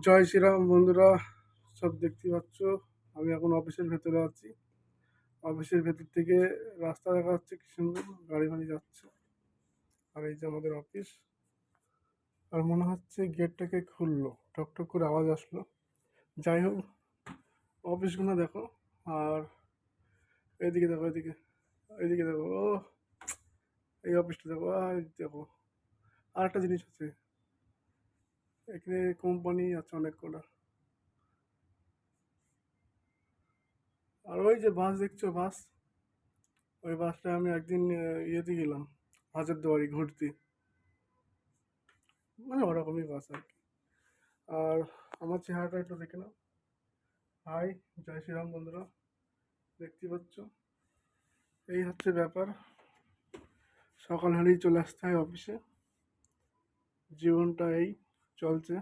জয় শ্রীরাম বন্ধুরা, সব দেখতে পাচ্ছ। আমি এখন অফিসের ভেতরে আছি। অফিসের ভেতর থেকে রাস্তা দেখা যাচ্ছে, কি সুন্দর গাড়ি ফাড়ি যাচ্ছে। আর এই যে আমাদের অফিস। আর মনে হচ্ছে গেটটাকে খুললো, ঠক করে আওয়াজ আসলো। যাই হোক, অফিসগুলো দেখো। আর এইদিকে দেখো, এইদিকে দেখো, ও এই অফিসটা দেখো, আর দেখো। আর একটা জিনিস আছে, এখানে কোম্পানি আছে অনেকগুলো। আর ওই যে বাস দেখছো, বাস, ওই বাসটা আমি একদিন ইয়েতে গেলাম, হাজারদুয়ারি ঘুরতে। মানে ওরকমই বাস আর কি। আর আমার চেহারাটা একটু দেখে নাও। হাই, জয় শ্রীরাম বন্ধুরা, দেখতে পাচ্ছ। এই হচ্ছে ব্যাপার। সকাল হলেই চলে আসতে হয় অফিসে। জীবনটা এই চলছে।